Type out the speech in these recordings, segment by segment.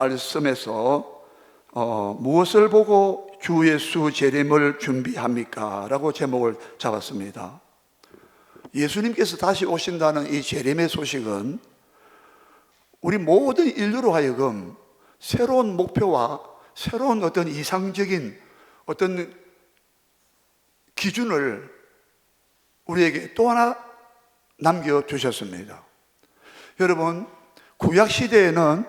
말씀에서 무엇을 보고 주 예수 재림을 준비합니까? 라고 제목을 잡았습니다. 예수님께서 다시 오신다는 이 재림의 소식은 우리 모든 인류로 하여금 새로운 목표와 새로운 어떤 이상적인 어떤 기준을 우리에게 또 하나 남겨주셨습니다. 여러분, 구약시대에는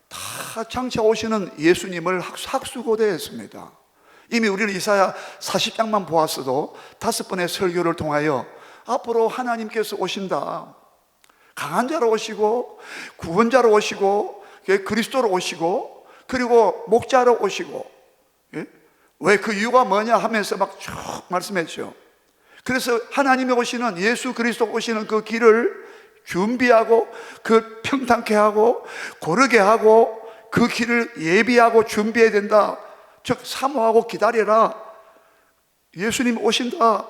다 장차 오시는 예수님을 학수고대했습니다. 이미 우리는 이사야 40장만 보았어도 5번의 설교를 통하여 앞으로 하나님께서 오신다, 강한 자로 오시고 구원자로 오시고 그리스도로 오시고 그리고 목자로 오시고, 왜 그 이유가 뭐냐 하면서 막 쭉 말씀했죠. 그래서 하나님이 오시는, 예수 그리스도 오시는 그 길을 준비하고 그 평탄케 하고 고르게 하고 그 길을 예비하고 준비해야 된다. 즉 사모하고 기다려라. 예수님 오신다.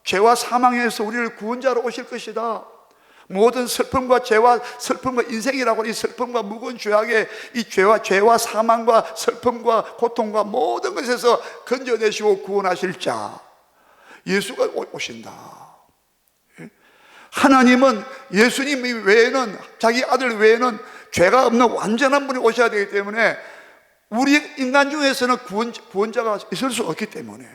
죄와 사망에서 우리를 구원자로 오실 것이다. 모든 슬픔과 죄와 슬픔과 인생이라고 이 슬픔과 무거운 죄악의 이 죄와 사망과 슬픔과 고통과 모든 것에서 건져내시고 구원하실 자 예수가 오신다. 하나님은 예수님 외에는, 자기 아들 외에는 죄가 없는 완전한 분이 오셔야 되기 때문에 우리 인간 중에서는 구원자가 있을 수 없기 때문에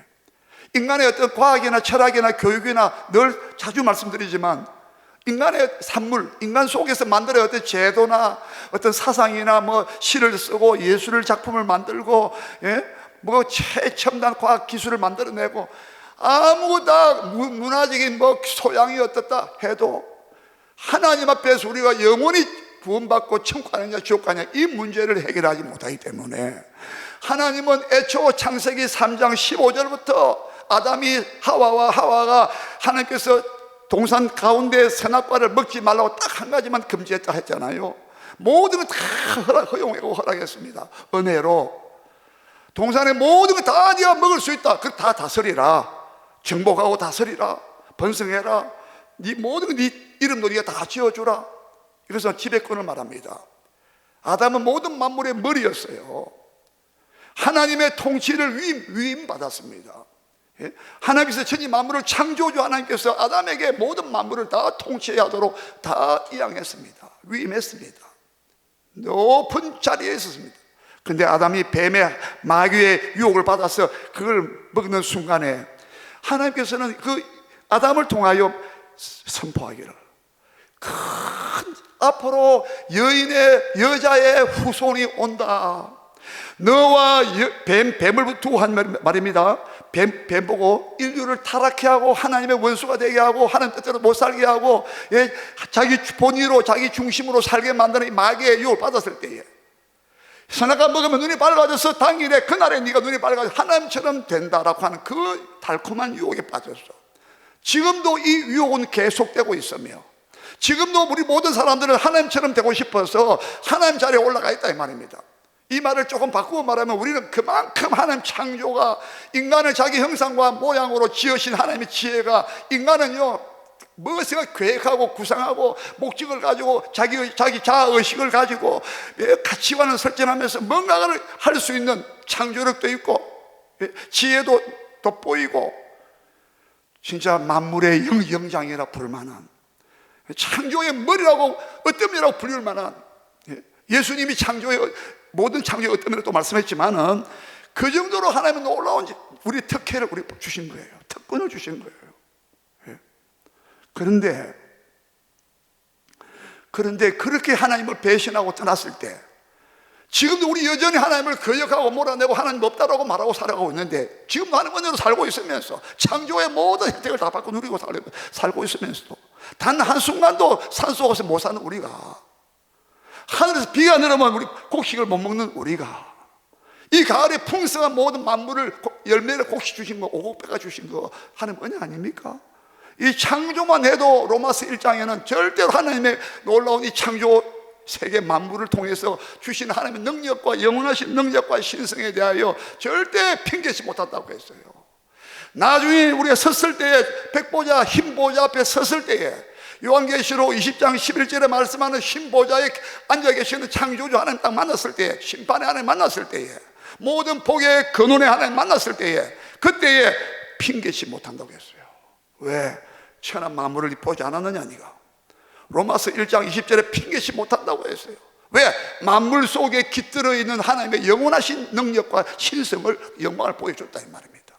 인간의 어떤 과학이나 철학이나 교육이나 늘 자주 말씀드리지만 인간의 산물, 인간 속에서 만들어야 어떤 제도나 어떤 사상이나 뭐 시를 쓰고 예술을 작품을 만들고, 뭐 최첨단 과학 기술을 만들어내고 아무 다 문화적인 뭐 소양이 어떻다 해도 하나님 앞에서 우리가 영원히 구원받고 천국 가느냐 지옥 가느냐 이 문제를 해결하지 못하기 때문에 하나님은 애초 창세기 3장 15절부터 아담이 하와가 하나님께서 동산 가운데 선악과를 먹지 말라고 딱 한 가지만 금지했다 했잖아요. 모든 건 다 허용하고 허락했습니다. 은혜로 동산의 모든 건 다 네가 먹을 수 있다. 그 다 다스리라. 정복하고 다스리라. 번성해라. 네 모든 건 네 이름도 네가 다 지어주라. 그래서 지배권을 말합니다. 아담은 모든 만물의 머리였어요. 하나님의 통치를 위임받았습니다. 하나님께서 천지 만물을 창조주 하나님께서 아담에게 모든 만물을 다 통치해야 하도록 다 이양했습니다. 위임했습니다. 높은 자리에 있었습니다. 그런데 아담이 뱀의 마귀의 유혹을 받아서 그걸 먹는 순간에 하나님께서는 그 아담을 통하여 선포하기를 앞으로 여자의 후손이 온다. 너와 뱀을 두고 한 말입니다. 뱀 보고 인류를 타락케 하고 하나님의 원수가 되게 하고 하나님 뜻대로 못 살게 하고 자기 본의로 자기 중심으로 살게 만드는 이 마귀의 유혹을 받았을 때에 선악과 먹으면 눈이 밝아져서 당일에 그날에 네가 눈이 밝아져 하나님처럼 된다라고 하는 그 달콤한 유혹에 빠졌어. 지금도 이 유혹은 계속되고 있으며 지금도 우리 모든 사람들은 하나님처럼 되고 싶어서 하나님 자리에 올라가 있다 이 말입니다. 이 말을 조금 바꾸고 말하면 우리는 그만큼 하나님 창조가 인간을 자기 형상과 모양으로 지으신 하나님의 지혜가 인간은요 무엇을 계획하고 구상하고 목적을 가지고 자기 자아의식을 가지고 가치관을 설정하면서 뭔가를 할 수 있는 창조력도 있고 지혜도 돋보이고 진짜 만물의 영장이라 부를 만한 창조의 머리라고 어뜸이라고 불릴 만한 예수님이 모든 창조의 어뜸이라고 또 말씀했지만은 그 정도로 하나님은 놀라운 우리 특혜를 우리 주신 거예요. 특권을 주신 거예요. 그런데 그렇게 하나님을 배신하고 떠났을 때 지금도 우리 여전히 하나님을 거역하고 몰아내고 하나님 없다라고 말하고 살아가고 있는데 지금도 하나님 은혜로 살고 있으면서 창조의 모든 혜택을 다 받고 누리고 살고 있으면서도 단 한순간도 산속에서 못 사는 우리가 하늘에서 비가 내리면 우리 곡식을 못 먹는 우리가 이 가을에 풍성한 모든 만물을 열매를 곡식 주신 거 오곡배가 주신 거 하나님 은혜 아닙니까? 이 창조만 해도 로마서 1장에는 절대로 하나님의 놀라운 이 창조 세계 만물을 통해서 주신 하나님의 능력과 영원하신 능력과 신성에 대하여 절대 핑계치 못한다고 했어요. 나중에 우리가 섰을 때에 백보자 흰보자 앞에 섰을 때에 요한계시록 20장 11절에 말씀하는 신보좌에 앉아 계시는 창조주 하나님 딱 만났을 때에, 심판의 하나님 만났을 때에, 모든 복의 근원의 하나님 만났을 때에, 그때에 핑계치 못한다고 했어요. 왜? 천한 만물을 보지 않았느냐 네가. 로마서 1장 20절에 핑계치 못한다고 했어요. 왜? 만물 속에 깃들어 있는 하나님의 영원하신 능력과 신성을, 영광을 보여줬다 이 말입니다.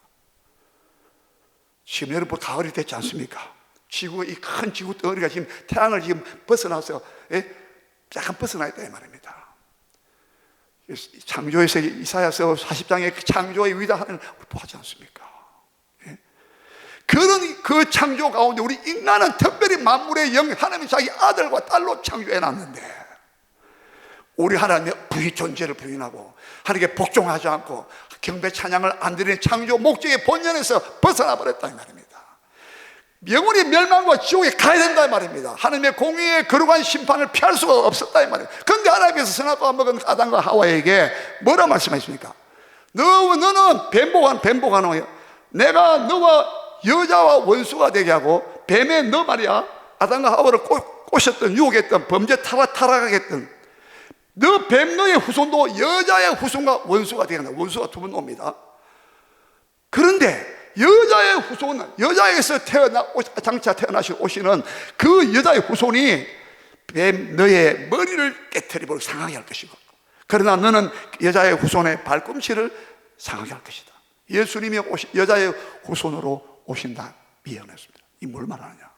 지금 여러분 가을이 됐지 않습니까? 지구, 이 큰 지구 덩어리가 지금 태양을 지금 벗어나서, 약간 벗어나 있다 이 말입니다. 창조에서 이사야서 40장의 창조의 위대함을 보지 않습니까? 그런 그 창조 가운데 우리 인간은 특별히 만물의 영, 하나님이 자기 아들과 딸로 창조해 놨는데, 우리 하나님의 존재를 부인하고 하나님께 복종하지 않고 경배 찬양을 안 드리는 창조 목적의 본연에서 벗어나 버렸다 이 말입니다. 영원히 멸망과 지옥에 가야 된다 이 말입니다. 하나님의 공의의 거룩한 심판을 피할 수가 없었다 이 말입니다. 그런데 하나님께서 선악과 먹은 아담과 하와에게 뭐라 말씀하십니까? 너는 뱀복하는 거예요. 내가 너와 여자와 원수가 되게 하고, 뱀에 너 말이야, 아담과 하와를 꼬셨던, 유혹했던, 범죄 타락하게 했던 너 뱀, 너의 후손도 여자의 후손과 원수가 되게 한다. 원수가 두 번 옵니다. 그런데 여자의 후손은, 여자에게서 장차 태어나신 오시는 그 여자의 후손이 뱀, 너의 머리를 깨트리고 상하게 할 것이고, 그러나 너는 여자의 후손의 발꿈치를 상하게 할 것이다. 예수님이 여자의 후손으로 오신다 예언했습니다. 이 뭘 말하느냐?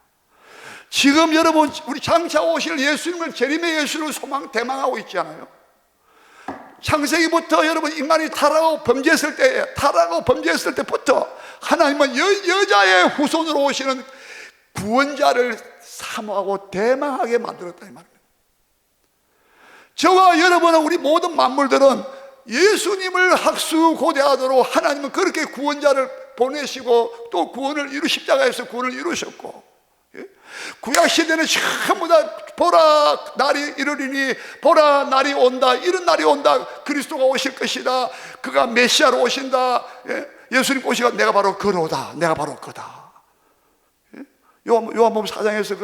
지금 여러분, 우리 장차 오실 예수님을, 재림의 예수를 대망하고 있지 않아요? 창세기부터 여러분 인간이 타락하고 범죄했을 때부터 하나님은 여자의 후손으로 오시는 구원자를 사모하고 대망하게 만들었다 이 말입니다. 저와 여러분은, 우리 모든 만물들은 예수님을 학수고대하도록 하나님은 그렇게 구원자를 보내시고 또 구원을 십자가에서 구원을 이루셨고, 구약시대는 전부 다 보라 날이 이르리니, 보라 날이 온다, 이런 날이 온다, 그리스도가 오실 것이다, 그가 메시아로 오신다, 예수님 오시가 내가 바로 그로다, 내가 바로 그다. 요한복음 4장에서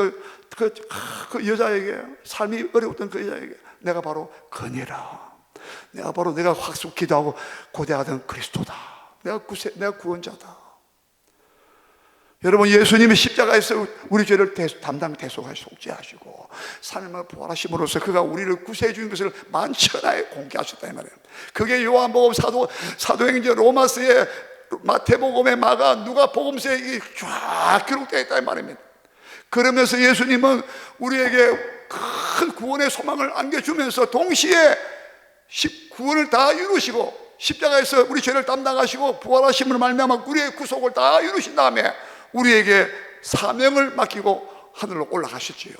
그 여자에게, 삶이 어려웠던 그 여자에게 내가 바로 그니라, 내가 바로 내가 학수 기도하고 고대하던 그리스도다, 내가 구원자다. 여러분, 예수님이 십자가에서 우리 죄를 담당 대속하시고 속죄하시고 삶을 부활하심으로써 그가 우리를 구세해 주신 것을 만천하에 공개하셨다 이 말이에요. 그게 요한복음, 사도행전, 로마서에, 마태복음에, 마가, 누가복음서에 쫙 기록되어 있다 이 말입니다. 그러면서 예수님은 우리에게 큰 구원의 소망을 안겨주면서 동시에 구원을 다 이루시고 십자가에서 우리 죄를 담당하시고 부활하심으로 말미암아 우리의 구속을 다 이루신 다음에 우리에게 사명을 맡기고 하늘로 올라가셨지요.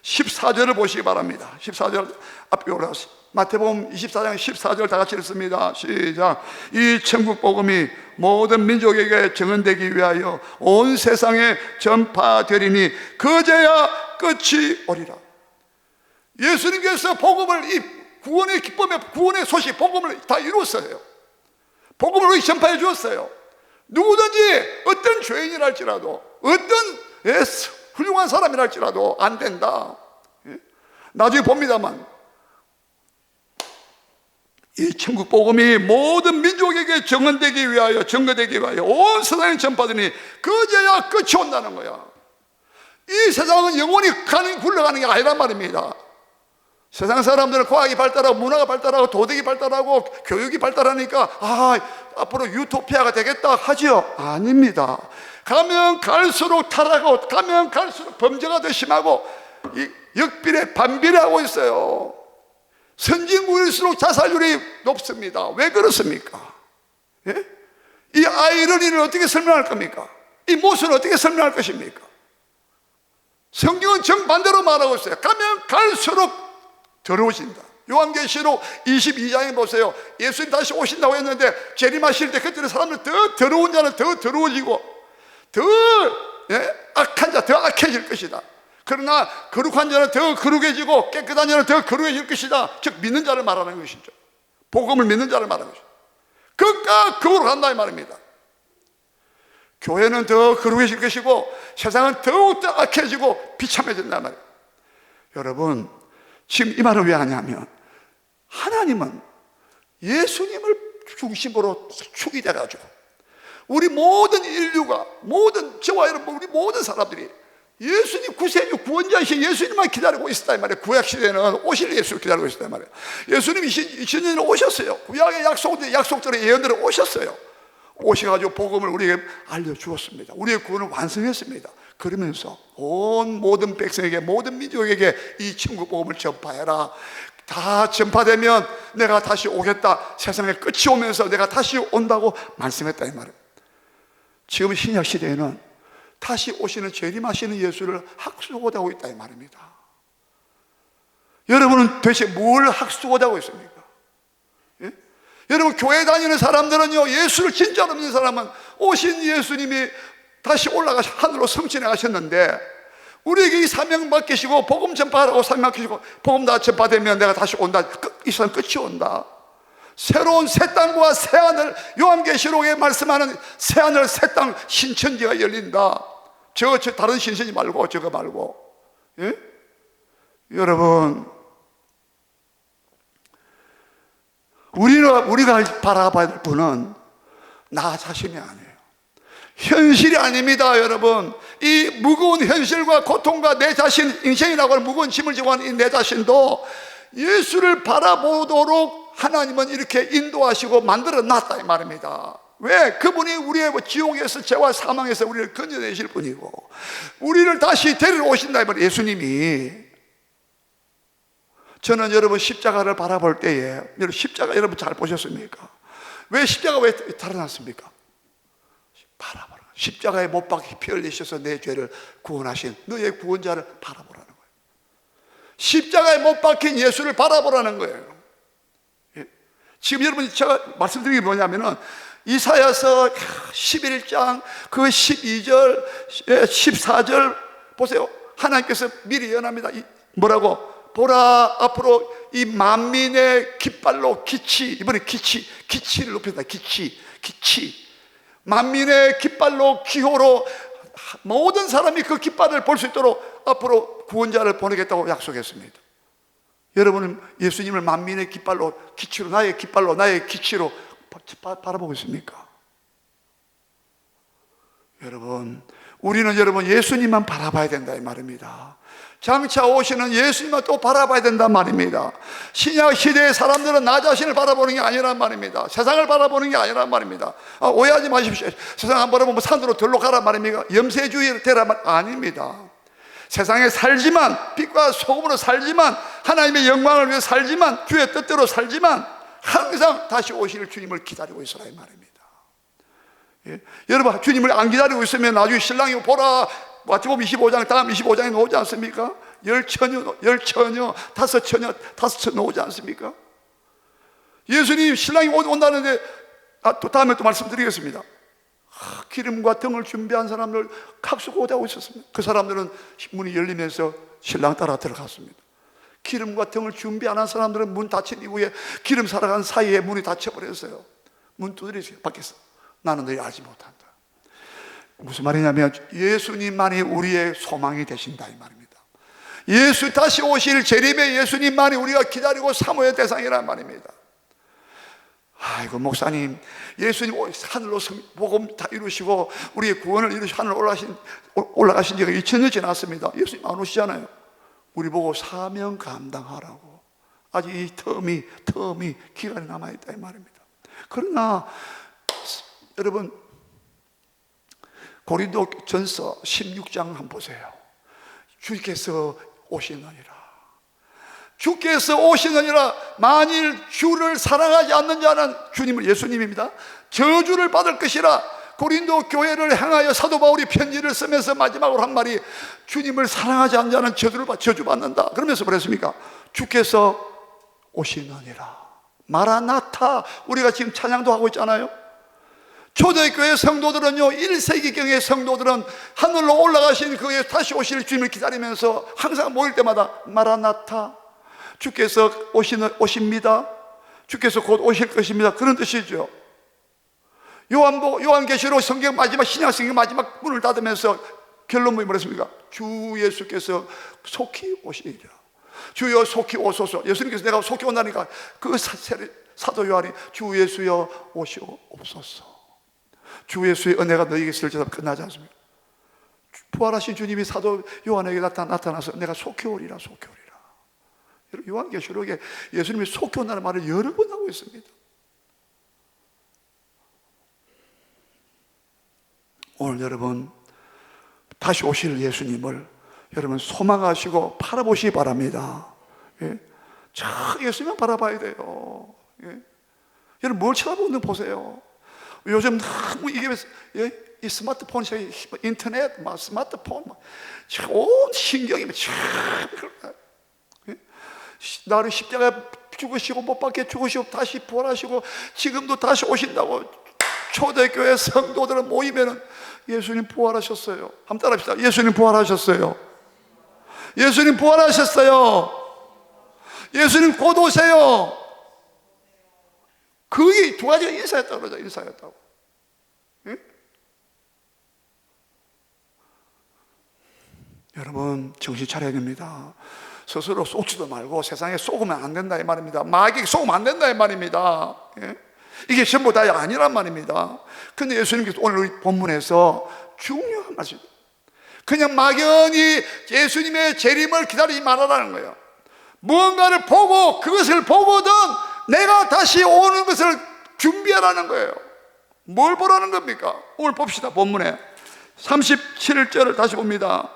14절을 보시기 바랍니다. 14절 앞에 올라가서 마태복음 24장 14절 다 같이 읽습니다. 시작. 이 천국 복음이 모든 민족에게 증언되기 위하여 온 세상에 전파되리니 그제야 끝이 오리라. 예수님께서 복음을, 이 구원의 기쁨의, 구원의 소식, 복음을 다 이루었어요. 복음을 우리 전파해 주었어요. 누구든지 어떤 죄인이랄지라도, 어떤 훌륭한 사람이랄지라도 안 된다. 나중에 봅니다만 이 천국 복음이 모든 민족에게 증언되기 위하여 온 세상에 전파되니 그제야 끝이 온다는 거야. 이 세상은 영원히 굴러가는 게 아니란 말입니다. 세상 사람들은 과학이 발달하고 문화가 발달하고 도덕이 발달하고 교육이 발달하니까 앞으로 유토피아가 되겠다 하죠. 아닙니다. 가면 갈수록 타락하고, 가면 갈수록 범죄가 더 심하고, 이 역비례 반비례하고 있어요. 선진국일수록 자살률이 높습니다. 왜 그렇습니까? 이 아이러니를 어떻게 설명할 겁니까? 이 모순을 어떻게 설명할 것입니까? 성경은 정반대로 말하고 있어요. 가면 갈수록 더러워진다. 요한계시록 22장에 보세요. 예수님 다시 오신다고 했는데 재림하실 때 그때는 사람들 더 더러운 자는 더 더러워지고 더 악한 자 더 악해질 것이다. 그러나 거룩한 자는 더 거룩해지고 깨끗한 자는 더 거룩해질 것이다. 즉 믿는 자를 말하는 것이죠. 복음을 믿는 자를 말하는 것이죠. 극과 극으로 간다 이 말입니다. 교회는 더 거룩해질 것이고 세상은 더욱더 악해지고 비참해진단 말이에요. 여러분, 지금 이 말을 왜 하냐면 하나님은 예수님을 중심으로 축이 돼가지고 우리 모든 인류가, 모든 저와 여러분, 우리 모든 사람들이 예수님 구세주 구원자이신 예수님만 기다리고 있었다 이 말이에요. 구약시대는 오실 예수를 기다리고 있었다 이 말이에요. 예수님이 2000년에 오셨어요. 구약의 약속들의 예언들은 오셨어요. 오셔가지고 복음을 우리에게 알려주었습니다. 우리의 구원을 완성했습니다. 그러면서 온 모든 백성에게, 모든 민족에게 이 천국 복음을 전파해라. 다 전파되면 내가 다시 오겠다. 세상의 끝이 오면서 내가 다시 온다고 말씀했다 이 말이에요. 지금 신약 시대에는 다시 오시는 재림하시는 예수를 학수고대하고 있다 이 말입니다. 여러분은 도대체 뭘 학수고대하고 있습니까? 예? 여러분, 교회 다니는 사람들은요, 예수를 진짜로 믿는 사람은 오신 예수님이 다시 올라가서 하늘로 성취해 가셨는데 우리에게 이 사명 맡기시고 복음 전파하라고 사명 맡기시고 복음 다 전파되면 내가 다시 온다. 이 세상 끝이 온다. 새로운 새 땅과 새 하늘, 요한계시록에 말씀하는 새 하늘 새 땅 신천지가 열린다. 저 다른 신천지 말고 저거 말고. 예? 여러분, 우리가 바라봐야 될 분은 나 자신이 아니에요. 현실이 아닙니다. 여러분, 이 무거운 현실과 고통과 내 자신, 인생이라고 하는 무거운 짐을 지고 하는 이 내 자신도 예수를 바라보도록 하나님은 이렇게 인도하시고 만들어 놨다 이 말입니다. 왜? 그분이 우리의 지옥에서 죄와 사망에서 우리를 건져내실 분이고 우리를 다시 데리러 오신다 이 말이에요. 예수님이. 저는 여러분 십자가를 바라볼 때에, 여러분 십자가 여러분 잘 보셨습니까? 왜 십자가 왜 달아났습니까? 바라보라. 십자가에 못 박혀 피 흘리셔서 내 죄를 구원하신 너의 구원자를 바라보라는 거예요. 십자가에 못 박힌 예수를 바라보라는 거예요. 예. 지금 여러분 제가 말씀드린 게 뭐냐면은 이사야서 11장 그 12절 14절 보세요. 하나님께서 미리 예언합니다. 뭐라고? 보라, 앞으로 이 만민의 깃발로 이번에 기치를 높였다. 기치 만민의 깃발로 기호로 모든 사람이 그 깃발을 볼 수 있도록 앞으로 구원자를 보내겠다고 약속했습니다. 여러분은 예수님을 만민의 깃발로, 기치로, 나의 깃발로, 나의 기치로 바라보고 있습니까? 여러분, 우리는 여러분 예수님만 바라봐야 된다 이 말입니다. 장차 오시는 예수님만 또 바라봐야 된단 말입니다. 신약 시대의 사람들은 나 자신을 바라보는 게 아니란 말입니다. 세상을 바라보는 게 아니란 말입니다. 오해하지 마십시오. 세상 안 바라보면 산으로 들러 가란 말입니까? 염세주의 되란 말 아닙니다. 세상에 살지만, 빛과 소금으로 살지만, 하나님의 영광을 위해 살지만, 주의 뜻대로 살지만 항상 다시 오실 주님을 기다리고 있으라 이 말입니다. 예? 여러분, 주님을 안 기다리고 있으면 나중에 신랑이 보라 마태복음 25장 다음 25장에 나오지 않습니까? 열처녀, 다섯 처녀 나오지 않습니까? 예수님 신랑이 온다는데 또 다음에 또 말씀드리겠습니다. 기름과 등을 준비한 사람들 각수고대하고 있었습니다. 그 사람들은 문이 열리면서 신랑 따라 들어갔습니다. 기름과 등을 준비 안 한 사람들은 문 닫힌 이후에 기름 살아간 사이에 문이 닫혀버렸어요. 문 두드리세요. 밖에서. 나는 너희 알지 못한다. 무슨 말이냐면 예수님만이 우리의 소망이 되신다 이 말입니다. 예수 다시 오실 재림의 예수님만이 우리가 기다리고 사모의 대상이란 말입니다. 아이고 목사님, 예수님 하늘로 복음 다 이루시고 우리의 구원을 이루시고 하늘 올라가신 지가 2000년 지났습니다. 예수님 안 오시잖아요. 우리 보고 사명 감당하라고. 아직 이 텀이 기간이 남아있다 이 말입니다. 그러나 여러분 고린도전서 16장 한번 보세요. 주께서 오시느니라. 주께서 오시느니라. 만일 주를 사랑하지 않는 자는, 주님을 예수님입니다, 저주를 받을 것이라. 고린도 교회를 향하여 사도 바울이 편지를 쓰면서 마지막으로 한 말이 주님을 사랑하지 않는 자는 저주받는다. 그러면서 뭐랬습니까? 주께서 오시느니라. 마라나타. 우리가 지금 찬양도 하고 있잖아요. 초대교회 성도들은요, 1세기경의 성도들은 하늘로 올라가신 그의 다시 오실 주님을 기다리면서 항상 모일 때마다 마라나타, 주께서 오십니다, 주께서 곧 오실 것입니다, 그런 뜻이죠. 요한계시록 성경 마지막, 신약 성경 마지막 문을 닫으면서 결론문이 뭐랬습니까? 주 예수께서 속히 오시리라. 주여 속히 오소서. 예수님께서 내가 속히 온다니까 그 사도 요한이 주 예수여 오시옵소서. 주 예수의 은혜가 너희에게 있을지어다 끝나지 않습니까? 부활하신 주님이 사도 요한에게 나타나서 내가 속히 오리라, 속히 오리라. 요한계시록에 예수님이 속히 온다는 말을 여러 번 하고 있습니다. 오늘 여러분 다시 오실 예수님을 여러분 소망하시고 바라보시기 바랍니다. 예? 저 예수님만 바라봐야 돼요. 예? 여러분 뭘 쳐다보는 보세요. 요즘 너무 이게 이 스마트폰, 인터넷, 스마트폰, 온 신경이 예? 나를 십자가에 죽으시고 못 박혀 죽으시고 다시 부활하시고 지금도 다시 오신다고 초대교회 성도들은 모이면은 예수님 부활하셨어요. 한번 따라합시다. 예수님 부활하셨어요. 예수님 부활하셨어요. 예수님 곧 오세요. 그게 두 가지가 인사였다고 그러죠. 인사였다고. 예? 여러분 정신 차려야 됩니다. 스스로 속지도 말고 세상에 속으면 안 된다 이 말입니다. 마귀에게 속으면 안 된다 이 말입니다. 예? 이게 전부 다 아니란 말입니다. 근데 예수님께서 오늘 우리 본문에서 중요한 말씀, 그냥 막연히 예수님의 재림을 기다리지 말아라는 거예요. 무언가를 보고 그것을 보거든 내가 다시 오는 것을 준비하라는 거예요. 뭘 보라는 겁니까? 오늘 봅시다. 본문에 37절을 다시 봅니다.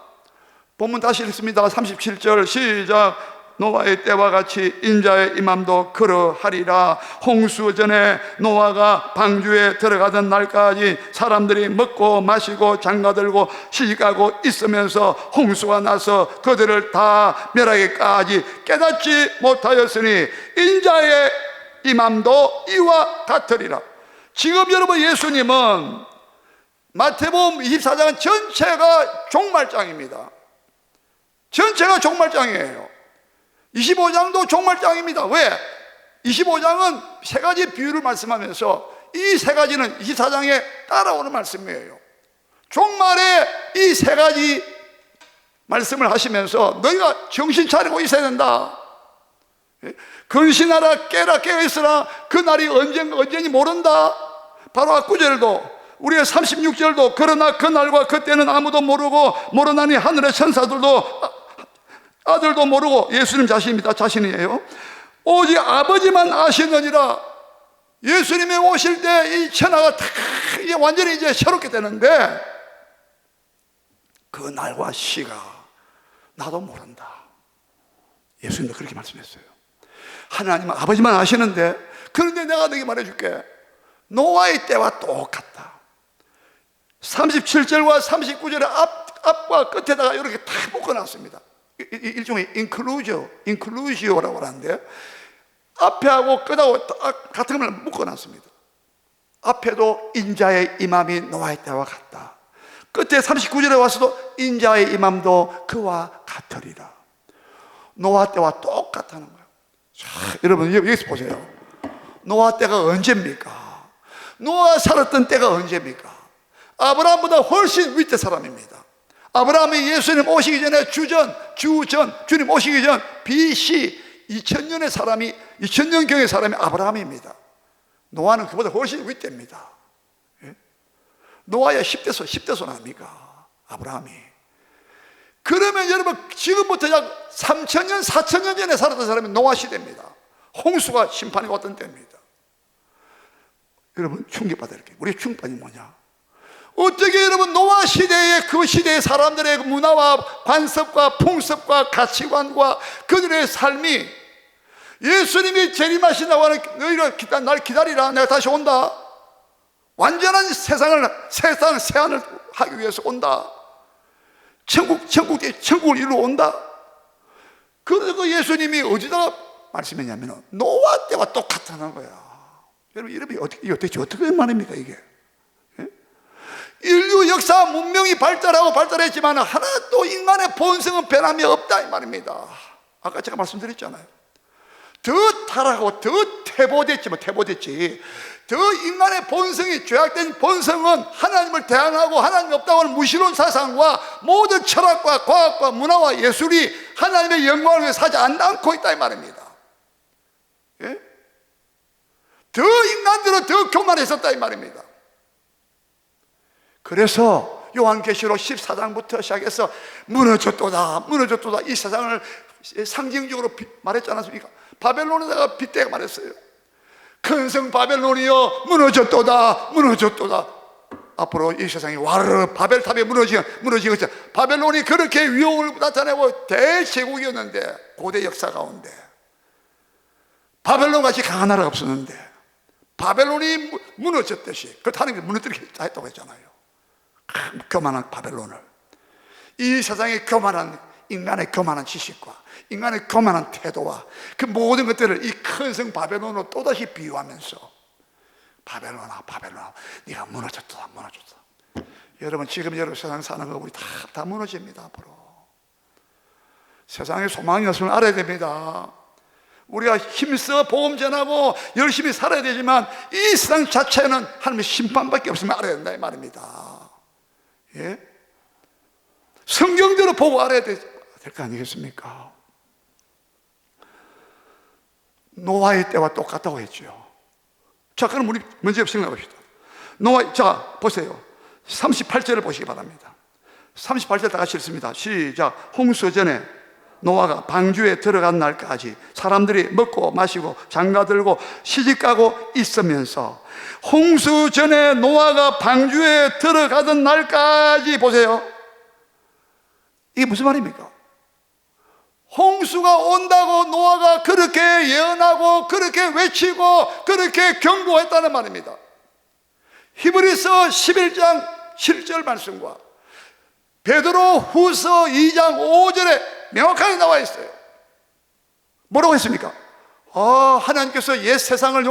본문 다시 읽습니다. 37절 시작. 노아의 때와 같이 인자의 임함도 그러하리라. 홍수 전에 노아가 방주에 들어가던 날까지 사람들이 먹고 마시고 장가들고 시집가고 있으면서 홍수가 나서 그들을 다 멸하기까지 깨닫지 못하였으니 인자의 임함도 이와 같으리라. 지금 여러분 예수님은 마태복음 24장은 전체가 종말장입니다. 전체가 종말장이에요. 25장도 종말장입니다. 왜? 25장은 세 가지 비유를 말씀하면서 이 세 가지는 24장에 따라오는 말씀이에요. 종말에 이 세 가지 말씀을 하시면서 너희가 정신 차리고 있어야 된다. 근신하라, 깨라, 깨어있으라. 그 날이 언젠지 모른다. 바로 앞구절도 우리의 36절도 그러나 그 날과 그때는 아무도 모르고 모르나니 하늘의 천사들도 아들도 모르고 예수님 자신입니다. 자신이에요. 오직 아버지만 아시느니라. 예수님이 오실 때 이 천하가 다 이제 완전히 이제 새롭게 되는데 그 날과 시가 나도 모른다. 예수님도 그렇게 말씀했어요. 하나님은 아버지만 아시는데, 그런데 내가 너에게 말해줄게. 노아의 때와 똑같다. 37절과 39절의 앞과 끝에다가 이렇게 다 묶어놨습니다. 일종의 인클루지오라고 하는데 앞에하고 끝하고 같은 걸 묶어놨습니다. 앞에도 인자의 임함이 노아의 때와 같다. 끝에 39절에 와서도 인자의 임함도 그와 같으리라. 노아 때와 똑같다는 거예요. 자, 여러분 여기서 보세요. 노아 때가 언제입니까? 노아 살았던 때가 언제입니까? 아브라함보다 훨씬 윗대 사람입니다. 아브라함이 예수님 오시기 전에 주님 오시기 전 BC 2000년의 사람이 2000년경의 사람이 아브라함입니다. 노아는 그보다 훨씬 윗대입니다. 예? 노아야 10대손 아닙니까? 아브라함이. 그러면 여러분 지금부터 약 3000년 4000년 전에 살았던 사람이 노아 시대입니다. 홍수가 심판이 왔던 때입니다. 여러분 충격받아야 돼요. 우리 충격받이 뭐냐? 어떻게 여러분 노아 시대에 그 시대의 사람들의 문화와 관습과 풍습과 가치관과 그들의 삶이 예수님이 재림하신다고 하는 너희가 날 기다리라, 내가 다시 온다, 완전한 세상 세안을 하기 위해서 온다, 천국을 이루어 온다. 그래서 그 예수님이 어디다가 말씀했냐면 노아 때와 똑같다는 거야. 여러분 이게 어떻게 된 말입니까 이게? 인류 역사 문명이 발달했지만 하나도 인간의 본성은 변함이 없다 이 말입니다. 아까 제가 말씀드렸잖아요. 더 타락하고 더 퇴보됐지. 더 인간의 본성이, 죄악된 본성은 하나님을 대항하고 하나님이 없다고 하는 무신론 사상과 모든 철학과 과학과 문화와 예술이 하나님의 영광을 위해 사지 않고 있다 이 말입니다. 예? 더 인간들은 더 교만했었다 이 말입니다. 그래서 요한계시록 14장부터 시작해서 무너졌도다 이 세상을 상징적으로 말했지 않았습니까? 바벨론에다가 빗대가 말했어요. 큰 성 바벨론이여 무너졌도다. 앞으로 이 세상이 와르르 바벨탑이 무너지겠죠. 바벨론이 그렇게 위용을 나타내고 대제국이었는데, 고대 역사 가운데 바벨론같이 강한 나라가 없었는데 바벨론이 무너졌듯이, 그렇다는 게 무너뜨리겠다 했다고 했잖아요. 교만한 바벨론을, 이 세상의 교만한 인간의 교만한 지식과 인간의 교만한 태도와 그 모든 것들을 이 큰 성 바벨론으로 또다시 비유하면서 바벨론아 네가 무너졌다. 여러분, 지금 여러분 세상 사는 거 우리 다 무너집니다. 앞으로 세상에 소망이 없음을 알아야 됩니다. 우리가 힘써 복음 전하고 열심히 살아야 되지만 이 세상 자체는 하나님의 심판밖에 없음을 알아야 된다 이 말입니다. 예? 성경대로 보고 알아야 될 거 아니겠습니까? 노아의 때와 똑같다고 했죠. 자, 그럼 우리 먼저 생각해 봅시다. 자, 보세요. 38절을 보시기 바랍니다. 38절 다 같이 읽습니다. 시작. 홍수 전에 노아가 방주에 들어간 날까지 사람들이 먹고 마시고 장가들고 시집가고 있으면서, 홍수 전에 노아가 방주에 들어가던 날까지, 보세요. 이게 무슨 말입니까? 홍수가 온다고 노아가 그렇게 예언하고 그렇게 외치고 그렇게 경고했다는 말입니다. 히브리서 11장 7절 말씀과 베드로 후서 2장 5절에 명확하게 나와 있어요. 뭐라고 했습니까? 하나님께서 옛 세상을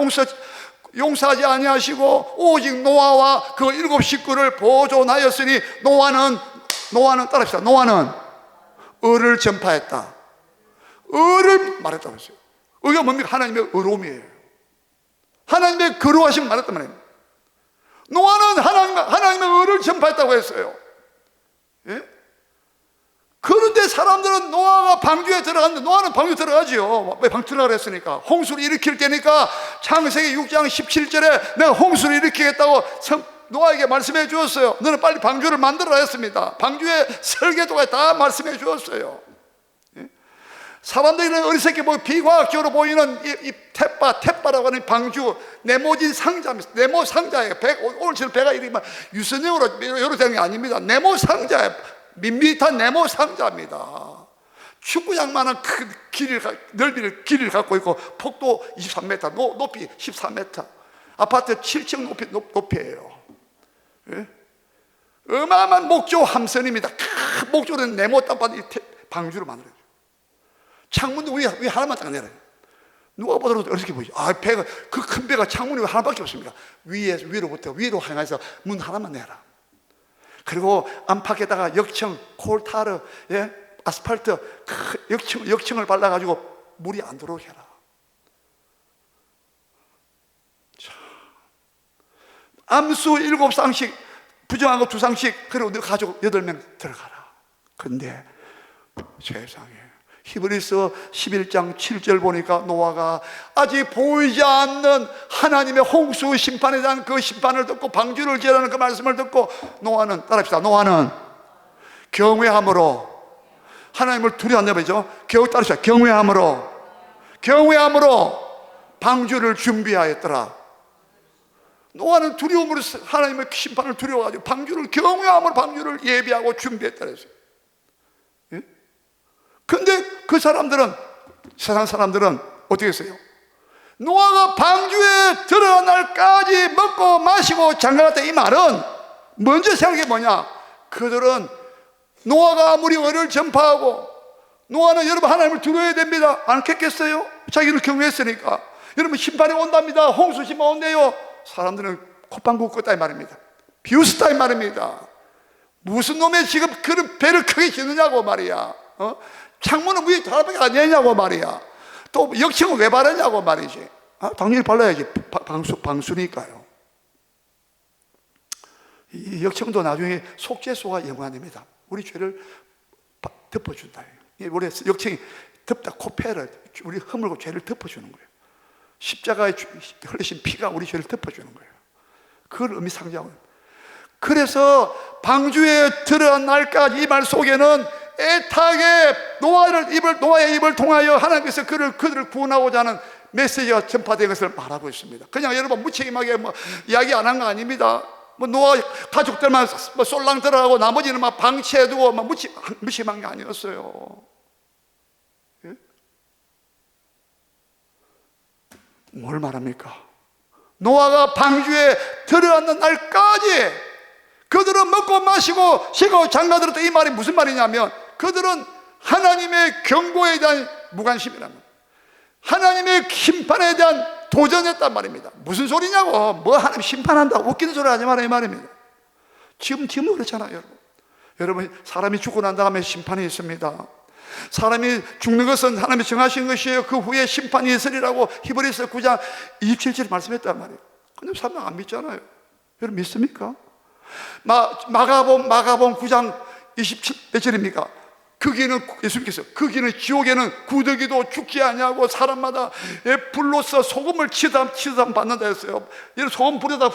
용서하지 아니하시고 오직 노아와 그 7 식구를 보존하였으니 노아는 따라합시다. 노아는 의를 전파했다. 의를 말했다고 했어요. 의가 뭡니까? 하나님의 의로움이에요. 하나님의 거룩하심 말했단 말이에요. 노아는 하나님의 의를 전파했다고 했어요. 예? 그런데 사람들은 노아가 방주에 들어갔는데, 노아는 방주에 들어가지요. 왜 방주에 들어가라 했으니까? 홍수를 일으킬 때니까 창세기 6장 17절에 내가 홍수를 일으키겠다고 노아에게 말씀해 주었어요. 너는 빨리 방주를 만들어라 했습니다. 방주의 설계도가 다 말씀해 주었어요. 사람들이 어리석게 비과학적으로 보이는 이 태빠라고 하는 방주, 네모진 상자입니다. 네모 상자예요. 오늘 저는 배가 이렇게 유선형으로 이렇게 되는 게 아닙니다. 네모 상자예요. 밋밋한 네모 상자입니다. 축구장만한 큰 넓이를 길이를 갖고 있고 폭도 23m, 높이 14m, 아파트 7층 높이예요. 예? 어마어마한 목조 함선입니다. 큰 목조는 네모 땅바닥 방주를 만들어요. 창문도 위 하나만 딱 내려요. 누가 보더라도 어떻게 보이죠? 배가, 그 큰 배가 창문이 왜 하나밖에 없습니까? 위로부터 위로 향해서 문 하나만 내라. 그리고 안팎에다가 역청, 콜타르, 예? 아스팔트, 역청을 발라가지고 물이 안 들어오게 해라. 자, 암수 7쌍씩, 부정한 거 2쌍씩, 그리고 너 가족 8명 들어가라. 근데 세상에 히브리서 11장 7절 보니까 노아가 아직 보이지 않는 하나님의 홍수 심판에 대한 그 심판을 듣고 방주를 지으라는 그 말씀을 듣고 노아는, 따라합시다. 노아는 경외함으로 하나님을 두려워한다 말이죠. 따라합시다. 경외함으로 방주를 준비하였더라. 노아는 두려움으로 하나님의 심판을 두려워가지고 경외함으로 방주를 예비하고 준비했다 그랬어요. 근데 그 사람들은, 세상 사람들은 어떻게 했어요? 노아가 방주에 들어간 날까지 먹고 마시고 장가갔다. 이 말은 먼저 생각해 뭐냐? 그들은 노아가 아무리 의를 전파하고, 노아는 여러분 하나님을 두려워야 됩니다. 않겠겠어요? 자기를 경외했으니까. 여러분 심판이 온답니다. 홍수 심판 온대요. 사람들은 콧방구 껐다 이 말입니다. 비웃었다 이 말입니다. 무슨 놈의 지금 그런 배를 크게 짓느냐고 말이야. 창문은 위에 하나밖에 안 되냐고 말이야. 또 역청은 왜 바르냐고 말이지. 당연히 발라야지. 방수니까요. 이 역청도 나중에 속죄소가 연관됩니다. 우리 죄를 덮어준다. 우리 역청이 덮다 코페를 우리 허물고 죄를 덮어주는 거예요. 십자가에 흘리신 피가 우리 죄를 덮어주는 거예요. 그걸 의미상정하고. 그래서 방주에 들어간 날까지 이 말 속에는 애타게 노아의 입을 통하여 하나님께서 그들을 구원하고자 하는 메시지가 전파된 것을 말하고 있습니다. 그냥 여러분 무책임하게 이야기 안 한 거 아닙니다. 노아 가족들만 쏠랑 들어가고 나머지는 방치해두고 무심한 게 아니었어요. 예? 뭘 말합니까? 노아가 방주에 들어가는 날까지 그들은 먹고 마시고 쉬고 장가들었다. 이 말이 무슨 말이냐면 그들은 하나님의 경고에 대한 무관심이란 말이에요. 하나님의 심판에 대한 도전했단 말입니다. 무슨 소리냐고. 뭐 하나님 심판한다 웃기는 소리 하지 마라 이 말입니다. 지금 그렇잖아요. 여러분 사람이 죽고 난 다음에 심판이 있습니다. 사람이 죽는 것은 하나님이 정하신 것이에요. 그 후에 심판이 있으리라고 히브리서 9장 27절에 말씀했단 말이에요. 근데 사람 안 믿잖아요. 여러분 믿습니까? 마가복음 9장 27몇 절입니까? 거기는 예수님께서 거기는 지옥에는 구더기도 죽지 아니하고 사람마다 불로서 소금을 치다 받는다 했어요. 소금 불에다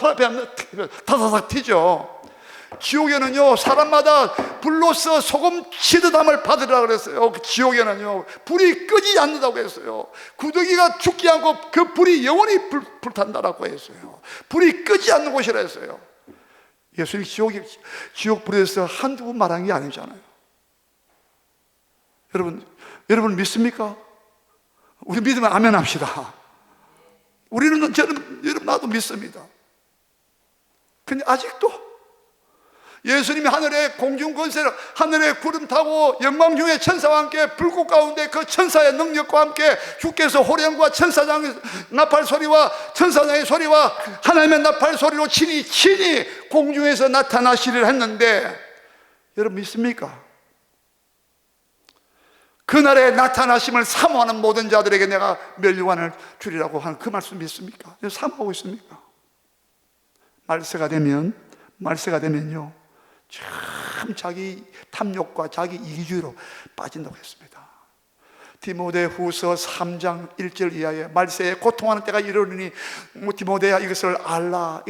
타사삭 튀죠. 지옥에는요 사람마다 불로서 소금 치듯함을 받으라 그랬어요. 지옥에는요 불이 끄지 않는다고 했어요. 구더기가 죽지 않고 그 불이 영원히 불탄다라고 했어요. 불이 끄지 않는 곳이라 했어요. 예수님 지옥 불에서 한두 번 말한 게 아니잖아요. 여러분 믿습니까? 우리 믿으면 아멘 합시다. 여러분 나도 믿습니다. 근데 아직도 예수님이 하늘의 공중 권세를 하늘에 구름 타고 영광 중에 천사와 함께 불꽃 가운데 그 천사의 능력과 함께 주께서 호령과 천사장의 나팔 소리와 천사장의 소리와 하나님의 나팔 소리로 친히 공중에서 나타나시리라 했는데 여러분 믿습니까? 그날의 나타나심을 사모하는 모든 자들에게 내가 멸류관을 주리라고 하는 그 말씀 믿습니까? 사모하고 있습니까? 말세가 되면요 참 자기 탐욕과 자기 이기주의로 빠진다고 했습니다. 디모데후서 3장 1절 이하에 말세에 고통하는 때가 이르리니 디모데야 이것을 알라.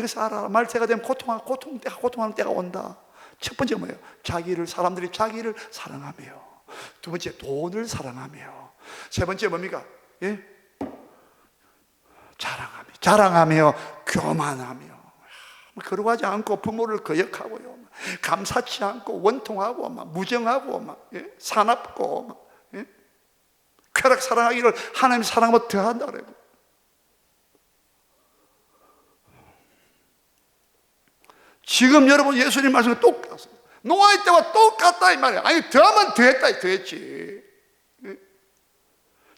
말세가 되면 고통하는 때가 온다. 첫 번째 뭐예요? 사람들이 자기를 사랑하며, 두 번째 돈을 사랑하며, 세 번째 뭡니까? 예? 자랑하며 교만하며, 거룩하지 않고 부모를 거역하고요, 감사치 않고 원통하고 무정하고 사납고 쾌락 사랑하기를 하나님 사랑하면 더한다 그래요. 지금 여러분 예수님 말씀은 똑같아요. 노아의 때와 똑같다 이 말이에요. 아니 더하면 더했지.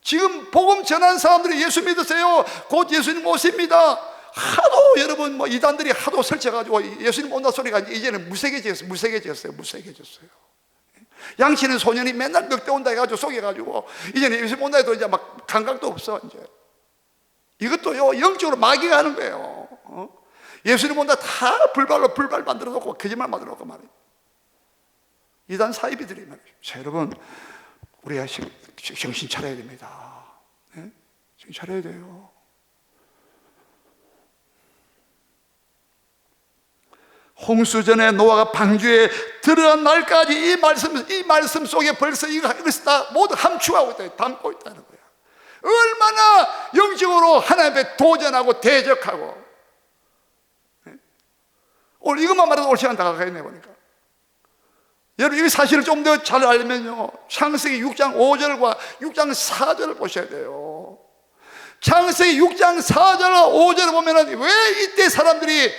지금 복음 전하는 사람들이 예수 믿으세요, 곧 예수님 오십니다, 하도 여러분 이단들이 하도 설쳐가지고 예수님 온다 소리가 이제는 무색해졌어요. 양치는 소년이 맨날 넉대 온다 해가지고 속여가지고 이제는 예수님 온다 해도 이제 감각도 없어. 이제 이것도요 영적으로 마귀가 하는 거예요. 예수님 온다 다 불발 만들어 놓고 거짓말 만들어 놓고 말이에요. 이단 사이비들이 말이죠. 자, 여러분 우리가 정신 차려야 됩니다. 네? 정신 차려야 돼요. 홍수전에 노아가 방주에 들어간 날까지 이 말씀 속에 벌써 이것을 다 모두 함축하고 있다, 담고 있다는 거야. 얼마나 영적으로 하나님께 도전하고 대적하고. 오늘 이것만 말해도 올 시간 다 가겠네 보니까. 여러분 이 사실을 좀 더 잘 알면요, 창세기 6장 5절과 6장 4절을 보셔야 돼요. 창세기 6장 4절과 5절을 보면은 왜 이때 사람들이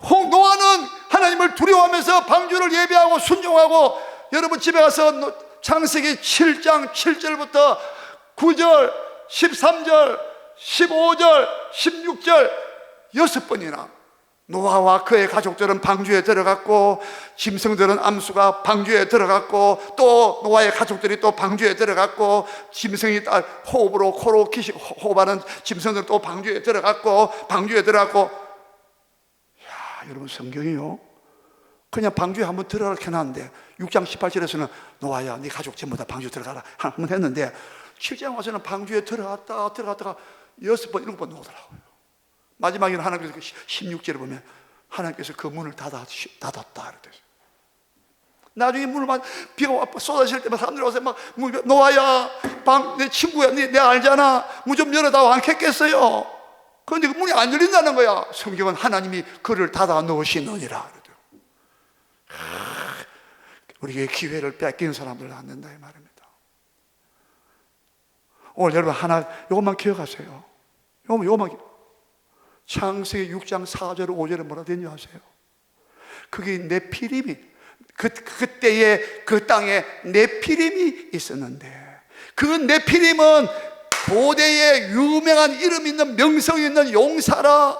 노아는 하나님을 두려워하면서 방주를 예배하고 순종하고, 여러분 집에 가서 창세기 7장 7절부터 9절, 13절, 15절, 16절 6번이나 노아와 그의 가족들은 방주에 들어갔고, 짐승들은 암수가 방주에 들어갔고, 또 노아의 가족들이 또 방주에 들어갔고, 짐승이 호흡으로 코로 호흡하는 짐승들은 또 방주에 들어갔고, 여러분, 성경이요, 그냥 방주에 한번 들어가라 해놨는데 6장 18절에서는 노아야, 네 가족 전부 다 방주에 들어가라 한번 했는데, 7장 와서는 방주에 들어갔다가 6번, 7번 나오더라고요. 마지막에는 하나님께서 16절에 보면 하나님께서 그 문을 닫았다 이랬어요. 나중에 문을 비가 쏟아질 때마다 사람들이 와서 막, 노아야, 내 친구야, 내 알잖아, 문 좀 열어다오 안 켰겠어요? 그런데 그 문이 안 열린다는 거야. 성경은 하나님이 그를 닫아 놓으시느니라. 우리에게 기회를 뺏기는 사람들을 안 된다 이 말입니다. 오늘 여러분 이것만 기억하세요. 요것만 창세기 6장 4절 5절에 뭐라 되는지 아세요? 그게 네피림이, 그때의 그 땅에 네피림이 있었는데, 그 네피림은 고대의 유명한 이름 있는 명성 있는 용사라.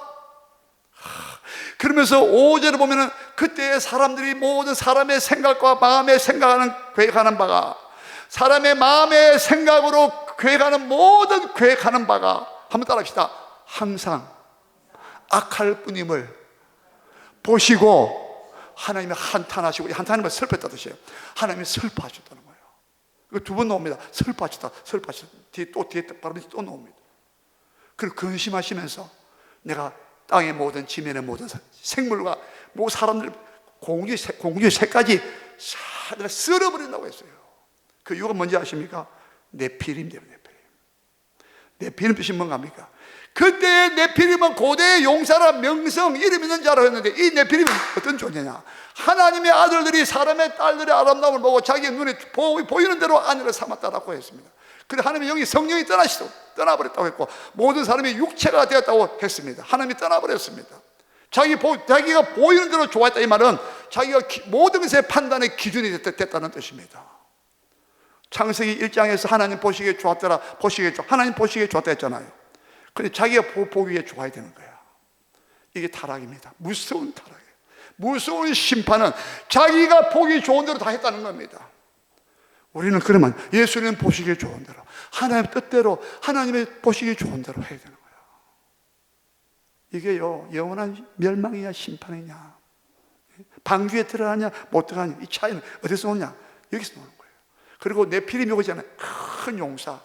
그러면서 5절에 보면은 그때의 사람들이 모든 사람의 생각과 마음에 계획하는 바가, 사람의 마음의 생각으로 계획하는 모든 계획하는 바가, 한번 따라합시다. 항상 악할 뿐임을 보시고 하나님이 한탄하시고, 한탄하면 슬펐다 뜻이에요. 하나님이 슬퍼하셨다는 거예요. 이거 두 번 나옵니다. 슬퍼하셨다. 뒤에 발음이 또 나옵니다. 그리고 근심하시면서 내가 땅의 모든 지면의 모든 생물과 모든 사람들, 공주의 새까지 내가 쓸어버린다고 했어요. 그 이유가 뭔지 아십니까? 네피림 때문에. 네피림 뜻이 뭔가입니까? 그때의 네피림은 고대의 용사라, 명성, 이름 있는 자라고 했는데, 이 네피림은 어떤 존재냐? 하나님의 아들들이 사람의 딸들의 아름다움을 보고 자기 눈에 보이는 대로 아내를 삼았다라고 했습니다. 그래 하나님의 영이, 성령이 떠나버렸다고 했고, 모든 사람이 육체가 되었다고 했습니다. 하나님이 떠나버렸습니다. 자기가 보이는 대로 좋아했다, 이 말은 자기가 모든 것의 판단의 기준이 됐다는 뜻입니다. 창세기 1장에서 하나님 보시기에 좋았더라, 하나님 보시기에 좋았다 했잖아요. 근데 자기가 보기에 좋아야 되는 거야. 이게 타락입니다. 무서운 타락이에요. 무서운 심판은 자기가 보기 좋은 대로 다 했다는 겁니다. 우리는 그러면 예수님 보시기에 좋은 대로, 하나님의 뜻대로, 하나님의 보시기에 좋은 대로 해야 되는 거야. 이게요, 영원한 멸망이냐 심판이냐, 방주에 들어가냐 못 들어가냐, 이 차이는 어디서 오냐? 여기서 오는 거예요. 그리고 네피림이 오잖아요. 큰 용사.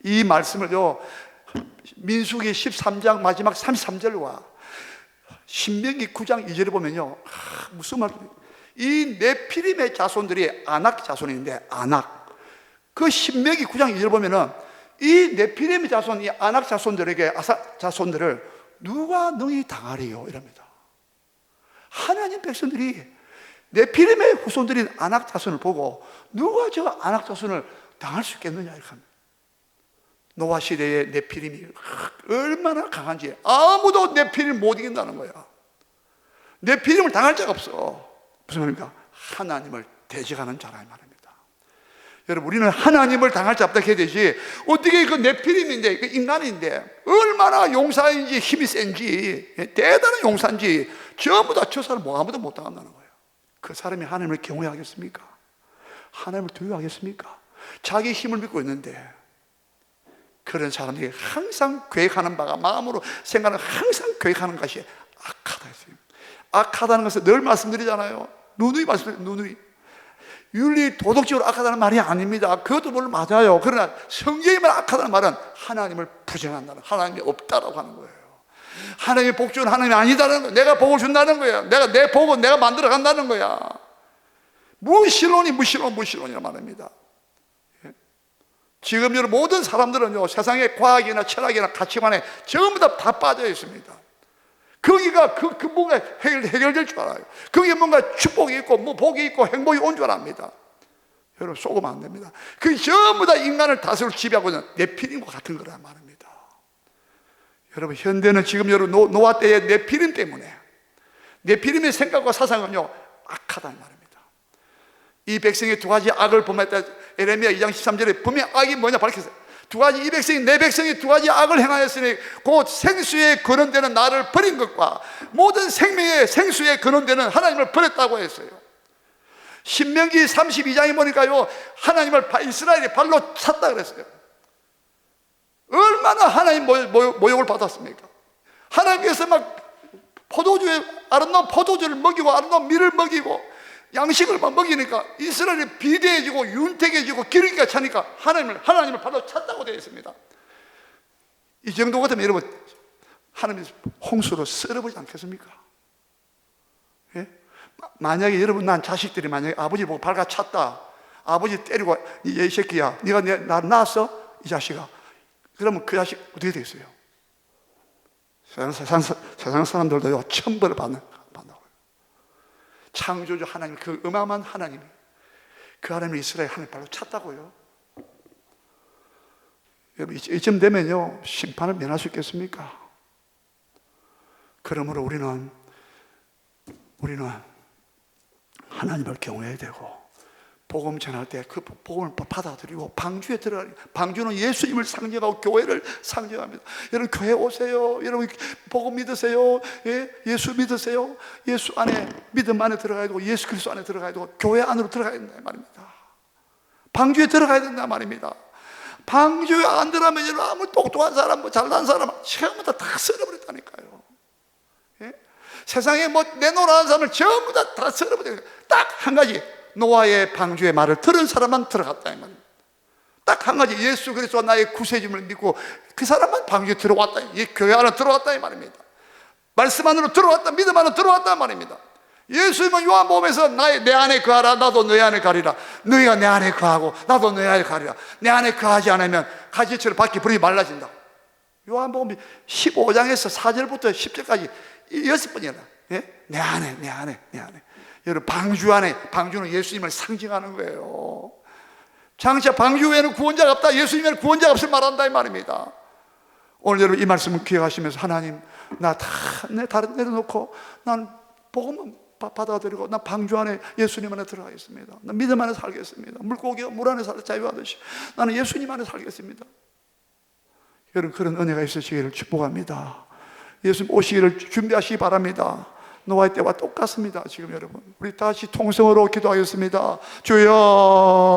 이 말씀을요, 민수기 13장 마지막 33절과 신명기 9장 2절에 보면요, 무슨 말이에요? 이 네피림의 자손들이 아낙 자손인데, 그 신명기 9장 2절 보면은 이 네피림의 자손, 이 아낙 자손들에게, 자손들을 누가 너희 당하리요? 이럽니다. 하나님 백성들이 네피림의 후손들인 아낙 자손을 보고 누가 저 아낙 자손을 당할 수 있겠느냐 이렇게 합니다. 노아 시대의 네피림이 얼마나 강한지 아무도 네피림을 못 이긴다는 거야. 네피림을 당할 자가 없어. 무슨 말입니까? 하나님을 대적하는 자라 이 말입니다. 여러분, 우리는 하나님을 당할 자 없다 해야 되지, 어떻게 그 네피림인데, 그 인간인데 얼마나 용사인지 힘이 센지, 대단한 용사인지 전부 다 저 사람 아무도 못 당한다는 거예요. 그 사람이 하나님을 경외하겠습니까? 하나님을 두려워하겠습니까? 자기 힘을 믿고 있는데, 그런 사람들이 항상 계획하는 바가, 마음으로 생각하는, 항상 계획하는 것이 악하다 했어요. 악하다는 것을 늘 말씀드리잖아요. 누누이 말씀드려요. 누누이. 윤리 도덕적으로 악하다는 말이 아닙니다. 그것도 물론 맞아요. 그러나 성경이 말 악하다는 말은 하나님을 부정한다는, 하나님이 없다라고 하는 거예요. 하나님의 복 주는 하나님이 아니다라는 거예요. 내가 복을 준다는 거예요. 내 복은 내가 만들어 간다는 거야. 무신론이란 말입니다. 지금 여러분 모든 사람들은요, 세상의 과학이나 철학이나 가치관에 전부 다 빠져 있습니다. 거기가 뭔가 해결될 줄 알아요. 거기에 뭔가 축복이 있고, 뭐 복이 있고, 행복이 온 줄 압니다. 여러분, 속으면 안 됩니다. 그게 전부 다 인간을 다스리고 지배하고 있는 네피림과 같은 거란 말입니다. 여러분, 현대는 지금 여러분 노아 때의 네피림 때문에, 네피림의 생각과 사상은요, 악하다는 말입니다. 이 백성의 두 가지 악을 범했다. 에레미야 2장 13절에 분명히 악이 뭐냐 밝혔어요. 두 가지, 이 백성이, 내 백성이 두 가지 악을 행하였으니 곧 생수에 근원되는 나를 버린 것과 모든 생명의 생수에 근원되는 하나님을 버렸다고 했어요. 신명기 32장에 보니까요, 하나님을 이스라엘이 발로 찼다 그랬어요. 얼마나 하나님 모욕을 받았습니까? 하나님께서 막 아름다운 포도주를 먹이고 아름다운 밀을 먹이고 양식을 막 먹이니까 이스라엘이 비대해지고 윤택해지고 기름기가 차니까 하나님을 발로 찼다고 되어 있습니다. 이 정도 같으면 여러분, 하나님이 홍수로 썰어보지 않겠습니까? 예? 만약에 여러분, 난 자식들이 만약에 아버지 보고 발가 찼다, 아버지 때리고, 이 새끼야, 네가 나 낳았어? 이 자식아. 그러면 그 자식 어떻게 되겠어요? 세상 사람들도요, 천벌을 받는다고요. 창조주 하나님, 그 어마어마한 하나님이, 그 하나님을 이스라엘 하나님 발로 찼다고요. 여러분, 이쯤 되면요, 심판을 면할 수 있겠습니까? 그러므로 우리는 하나님을 경외해야 되고, 복음 전할 때 그 복음을 받아들이고 방주에 들어가요. 방주는 예수님을 상징하고 교회를 상징합니다. 여러분, 교회 오세요. 여러분, 복음 믿으세요. 예수 믿으세요. 예수 안에, 믿음 안에 들어가야 되고, 예수 그리스도 안에 들어가야 되고, 교회 안으로 들어가야 된다 말입니다. 방주에 들어가야 된다 말입니다. 방주에 안 들어가면 여러분, 아무 똑똑한 사람, 잘난 사람 처음부터 다 썰어버렸다니까요. 세상에 내놓으라는 사람을 전부 다 썰어버려요. 딱 한 가지, 노아의 방주의 말을 들은 사람만 들어갔다 이 말입니다. 딱 한 가지, 예수 그리스도가 나의 구세주를 믿고 그 사람만 방주에 들어왔다, 이 교회 안으로 들어왔다 이 말입니다. 말씀 안으로 들어왔다, 믿음 안으로 들어왔다 말입니다. 예수님은 요한복음에서 내 안에 거하라, 나도 너희 안에 가리라. 너희가 내 안에 거하고 나도 너희 안에 가리라. 내 안에 거하지 않으면 가지처럼 밖에 불이 말라진다. 요한복음 15장에서 4절부터 10절까지 6번이나, 내 안에. 여러분, 방주 안에, 방주는 예수님을 상징하는 거예요. 장차 방주 외에는 구원자가 없다, 예수님 외에는 구원자가 없을 말한다 이 말입니다. 오늘 여러분, 이 말씀을 기억하시면서, 하나님, 나 다 다른 내려놓고 난 복음만 받아들이고 난 방주 안에, 예수님 안에 들어가겠습니다. 난 믿음 안에 살겠습니다. 물고기가 물 안에 살아 자유하듯이 나는 예수님 안에 살겠습니다. 여러분, 그런 은혜가 있으시기를 축복합니다. 예수님 오시기를 준비하시기 바랍니다. 노아의 때와 똑같습니다. 지금 여러분, 우리 다시 통성으로 기도하겠습니다. 주여.